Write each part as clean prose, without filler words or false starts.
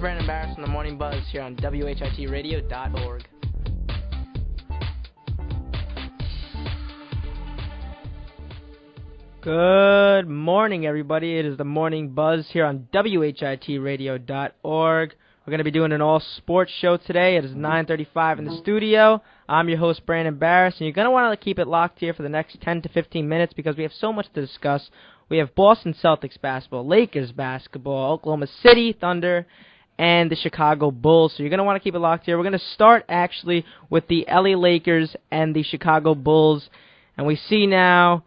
Brandon Barris from the Morning Buzz here on WHITradio.org. Good morning, everybody. It is the Morning Buzz here on WHITradio.org. We're going to be doing an all-sports show today. It is 9:35 in the studio. I'm your host, Brandon Barris, and you're going to want to keep it locked here for the next 10 to 15 minutes because we have so much to discuss. We have Boston Celtics basketball, Lakers basketball, Oklahoma City Thunder, and the Chicago Bulls. So you're going to want to keep it locked here. We're going to start, actually, with the LA Lakers and the Chicago Bulls. And we see now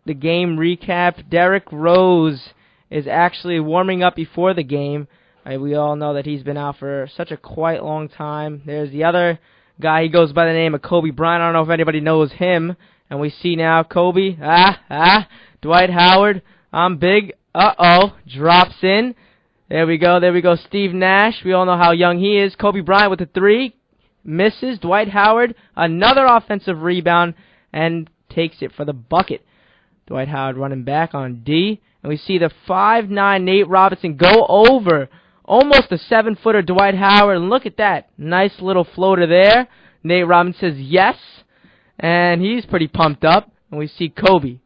the game recap. Derrick Rose is actually warming up before the game. We all know that he's been out for such a quite long time. There's the other guy. He goes by the name of Kobe Bryant. I don't know if anybody knows him. And we see now Kobe. Dwight Howard. I'm big. Drops in. There we go. Steve Nash. We all know how young he is. Kobe Bryant with the three. Misses. Dwight Howard. Another offensive rebound. And takes it for the bucket. Dwight Howard running back on D. And we see the 5'9" Nate Robinson go over almost a 7-footer Dwight Howard. And look at that. Nice little floater there. Nate Robinson says yes. And he's pretty pumped up. And we see Kobe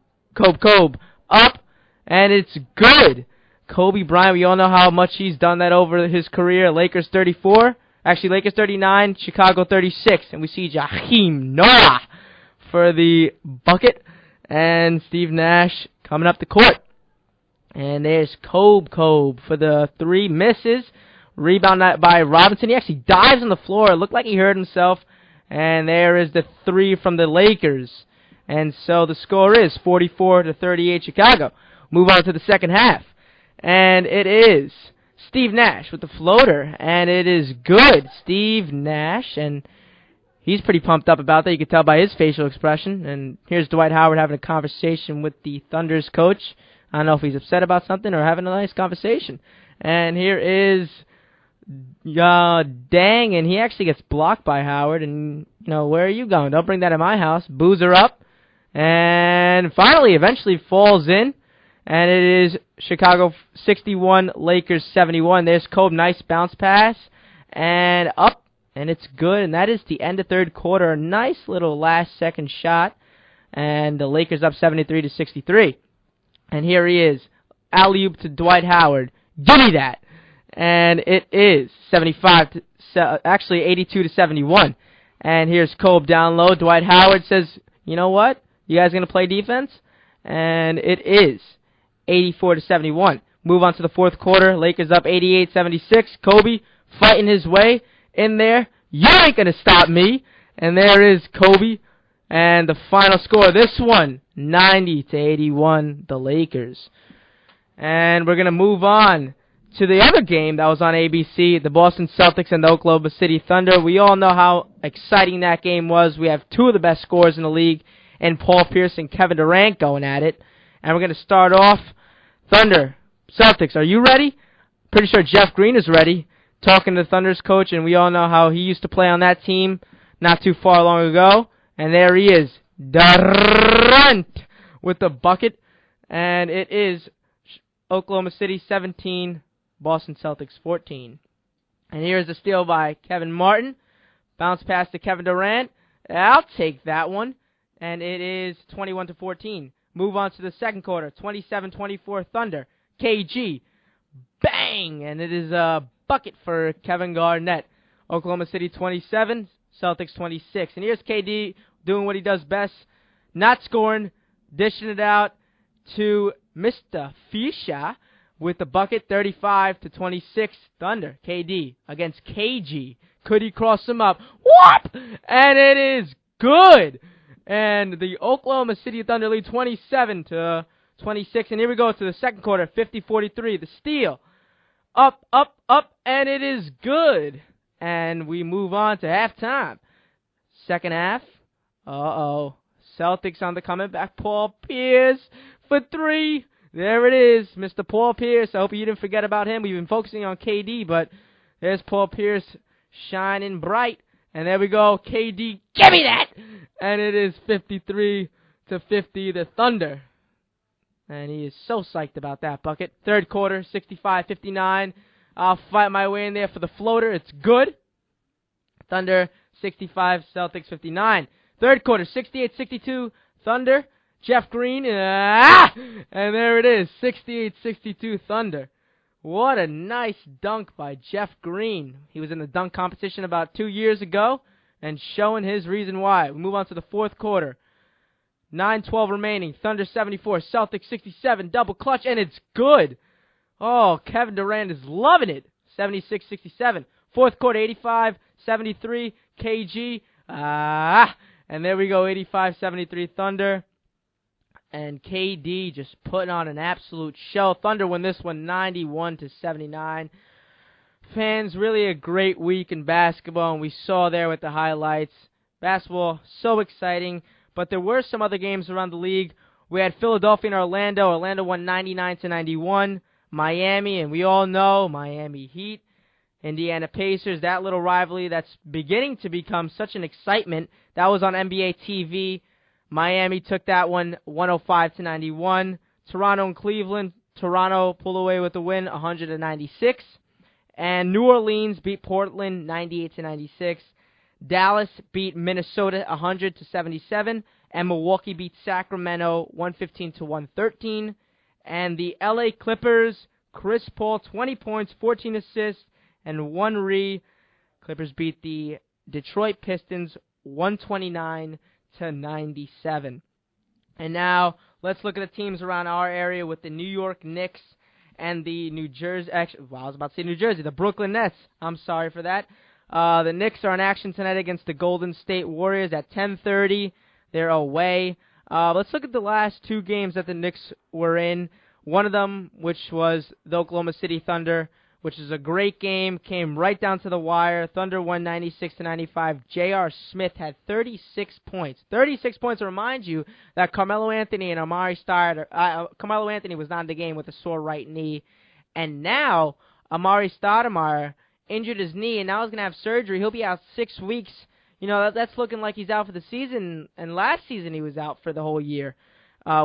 up. And it's good. Kobe Bryant, we all know how much he's done that over his career. Lakers 34. Actually, Lakers 39. Chicago 36. And we see Jaheim Noah for the bucket. And Steve Nash coming up the court. And there's Kobe for the three. Misses. Rebound by Robinson. He actually dives on the floor. It looked like he hurt himself. And there is the three from the Lakers. And so the score is 44-38 Chicago. Move on to the second half. And it is Steve Nash with the floater. And it is good. Steve Nash. And he's pretty pumped up about that. You can tell by his facial expression. And here's Dwight Howard having a conversation with the Thunder's coach. I don't know if he's upset about something or having a nice conversation. And here is Dang, and he actually gets blocked by Howard. And, where are you going? Don't bring that in my house. Boozer up. And finally, eventually falls in. And it is Chicago 61, Lakers 71. There's Kobe. Nice bounce pass. And up. And it's good. And that is the end of third quarter. A nice little last-second shot. And the Lakers up 73-63. And here he is. Alley-oop to Dwight Howard. Give me that. And it is 82-71. And here's Kobe down low. Dwight Howard says, you know what? You guys going to play defense? And it is 84-71. Move on to the fourth quarter. Lakers up 88-76. Kobe fighting his way in there. You ain't going to stop me. And there is Kobe. And the final score, this one, 90-81, the Lakers. And we're going to move on to the other game that was on ABC, the Boston Celtics and the Oklahoma City Thunder. We all know how exciting that game was. We have two of the best scorers in the league, and Paul Pierce and Kevin Durant going at it. And we're going to start off. Thunder, Celtics, are you ready? Pretty sure Jeff Green is ready. Talking to the Thunder's coach, and we all know how he used to play on that team not too far long ago. And there he is, Durant with the bucket. And it is Oklahoma City 17, Boston Celtics 14. And here's the steal by Kevin Martin. Bounce pass to Kevin Durant. I'll take that one. And it is 21-14. Move on to the second quarter. 27-24 Thunder. KG. Bang! And it is a bucket for Kevin Garnett. Oklahoma City 27, Celtics 26. And here's KD doing what he does best. Not scoring. Dishing it out to Mr. Fisher with the bucket. 35-26 Thunder. KD against KG. Could he cross him up? Whoop! And it is good. And the Oklahoma City Thunder lead 27-26. And here we go to the second quarter. 50-43. The steal. Up, and it is good. And we move on to halftime. Second half. Celtics on the coming back. Paul Pierce for three. There it is, Mr. Paul Pierce. I hope you didn't forget about him. We've been focusing on KD, but there's Paul Pierce shining bright. And there we go. KD, give me that! And it is 53-50, the Thunder. And he is so psyched about that bucket. Third quarter, 65-59. I'll fight my way in there for the floater. It's good. Thunder 65, Celtics 59. Third quarter, 68-62, Thunder. Jeff Green, and there it is, 68-62 Thunder. What a nice dunk by Jeff Green. He was in the dunk competition about 2 years ago and showing his reason why. We move on to the fourth quarter. 9:12 remaining. Thunder 74, Celtics 67, double clutch, and it's good. Oh, Kevin Durant is loving it. 76-67. Fourth quarter, 85-73, KG. And there we go, 85-73 Thunder. And KD just putting on an absolute show. Thunder win this one 91-79. Fans, really a great week in basketball, and we saw there with the highlights. Basketball, so exciting. But there were some other games around the league. We had Philadelphia and Orlando. Orlando won 99-91. Miami, and we all know Miami Heat. Indiana Pacers, that little rivalry that's beginning to become such an excitement. That was on NBA TV. Miami took that one 105-91. Toronto and Cleveland. Toronto pulled away with the win 100-96. And New Orleans beat Portland 98-96. Dallas beat Minnesota 100-77. And Milwaukee beat Sacramento 115-113. And the LA Clippers, Chris Paul, 20 points, 14 assists, and 1 re. Clippers beat the Detroit Pistons 129-97. And now, let's look at the teams around our area with the New York Knicks and the the Brooklyn Nets. I'm sorry for that. The Knicks are in action tonight against the Golden State Warriors at 10:30. They're away. Let's look at the last 2 games that the Knicks were in. One of them, which was the Oklahoma City Thunder, which is a great game, came right down to the wire. Thunder won 96-95. J.R. Smith had 36 points. 36 points to remind you that Carmelo Anthony and Amari Stoudemire, Carmelo Anthony was not in the game with a sore right knee. And now, Amari Stoudemire injured his knee, and now he's going to have surgery. He'll be out 6 weeks. You know, that's looking like he's out for the season, and last season he was out for the whole year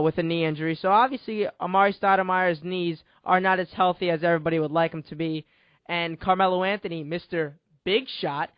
with a knee injury. So obviously, Amari Stoudemire's knees are not as healthy as everybody would like them to be. And Carmelo Anthony, Mr. Big Shot,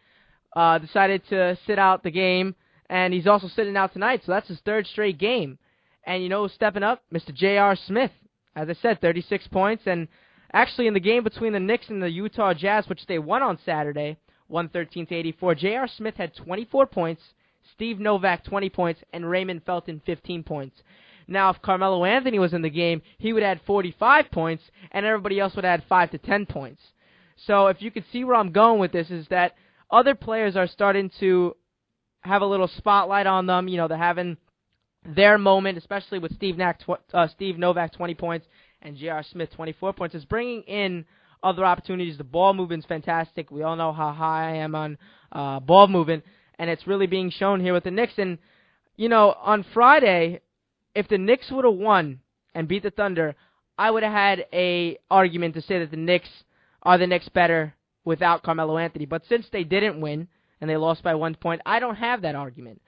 decided to sit out the game, and he's also sitting out tonight, so that's his 3rd straight game. And you know who's stepping up? Mr. J.R. Smith. As I said, 36 points, and actually in the game between the Knicks and the Utah Jazz, which they won on Saturday, 113-84, J.R. Smith had 24 points, Steve Novak 20 points, and Raymond Felton 15 points. Now, if Carmelo Anthony was in the game, he would add 45 points, and everybody else would add 5 to 10 points. So if you could see where I'm going with this is that other players are starting to have a little spotlight on them. You know, they're having their moment, especially with Steve Novak 20 points and J.R. Smith 24 points. It's bringing in other opportunities. The ball movement's fantastic. We all know how high I am on ball movement, and it's really being shown here with the Knicks. And, you know, on Friday, if the Knicks would have won and beat the Thunder, I would have had a argument to say that the Knicks are the Knicks better without Carmelo Anthony. But since they didn't win and they lost by 1 point, I don't have that argument.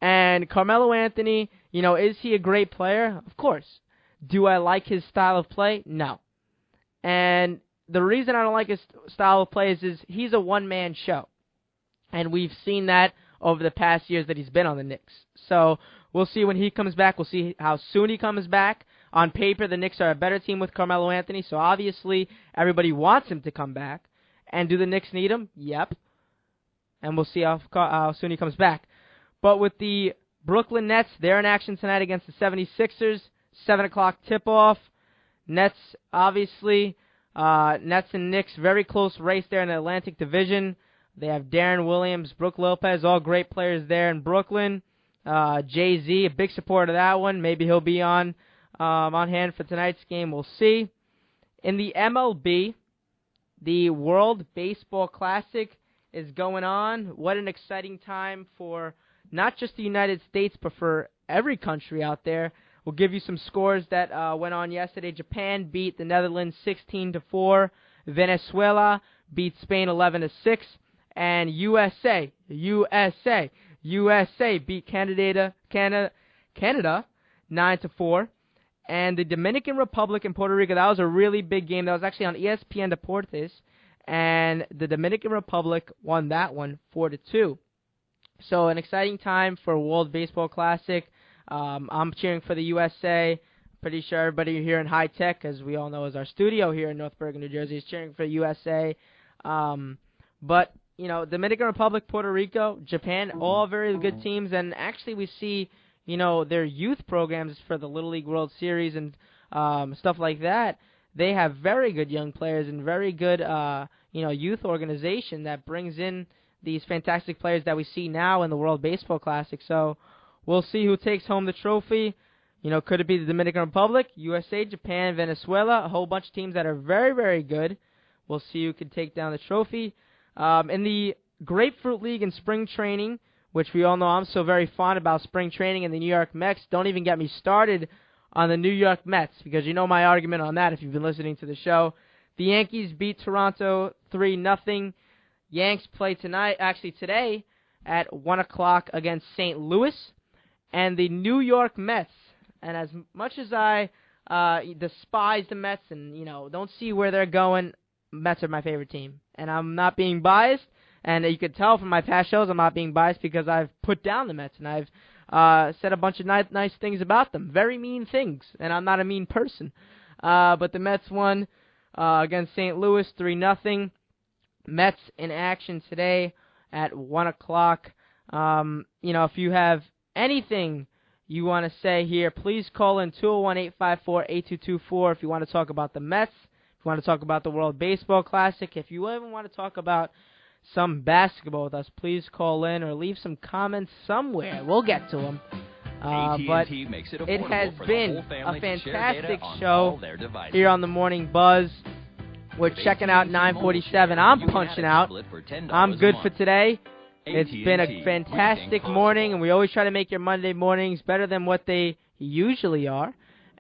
And Carmelo Anthony, you know, is he a great player? Of course. Do I like his style of play? No. And the reason I don't like his style of play is he's a one-man show. And we've seen that over the past years that he's been on the Knicks. So we'll see when he comes back. We'll see how soon he comes back. On paper, the Knicks are a better team with Carmelo Anthony, so obviously everybody wants him to come back. And do the Knicks need him? Yep. And we'll see how soon he comes back. But with the Brooklyn Nets, they're in action tonight against the 76ers. 7 o'clock tip-off. Nets, obviously. Nets and Knicks, very close race there in the Atlantic Division. They have Darren Williams, Brook Lopez, all great players there in Brooklyn. Jay-Z, a big supporter of that one. Maybe he'll be on hand for tonight's game. We'll see. In the MLB, the World Baseball Classic is going on. What an exciting time for not just the United States, but for every country out there. We'll give you some scores that went on yesterday. Japan beat the Netherlands 16-4. Venezuela beat Spain 11-6. And USA beat Canada 9-4. And the Dominican Republic and Puerto Rico, that was a really big game. That was actually on ESPN Deportes. and the Dominican Republic won that one 4-2. So an exciting time for World Baseball Classic. I'm cheering for the USA. Pretty sure everybody here in high tech, as we all know is our studio here in North Bergen, New Jersey, is cheering for USA. But, Dominican Republic, Puerto Rico, Japan, all very good teams. And actually we see, their youth programs for the Little League World Series and stuff like that. They have very good young players and very good, youth organization that brings in these fantastic players that we see now in the World Baseball Classic. So we'll see who takes home the trophy. Could it be the Dominican Republic, USA, Japan, Venezuela, a whole bunch of teams that are very, very good. We'll see who can take down the trophy. In the Grapefruit League in spring training, which we all know I'm so very fond about spring training, and the New York Mets, don't even get me started on the New York Mets, because you know my argument on that if you've been listening to the show. The Yankees beat Toronto 3-0. Yanks play today at 1 o'clock against St. Louis. And the New York Mets, and as much as I despise the Mets and, don't see where they're going, Mets are my favorite team. And I'm not being biased, and you could tell from my past shows I'm not being biased because I've put down the Mets, and I've said a bunch of nice things about them. Very mean things, and I'm not a mean person. But the Mets won against St. Louis 3-0. Mets in action today at 1 o'clock. If you have anything you want to say here, please call in 201-854-8224 if you want to talk about the Mets, if you want to talk about the World Baseball Classic, if you even want to talk about some basketball with us, please call in or leave some comments somewhere. We'll get to them. But it has been a fantastic show here on the Morning Buzz. We're checking out 9:47. I'm punching out. I'm good for today. It's been a fantastic morning, and we always try to make your Monday mornings better than what they usually are.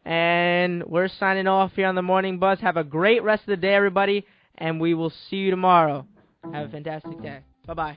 And we're signing off here on the Morning Buzz. Have a great rest of the day, everybody, and we will see you tomorrow. Have a fantastic day. Bye-bye.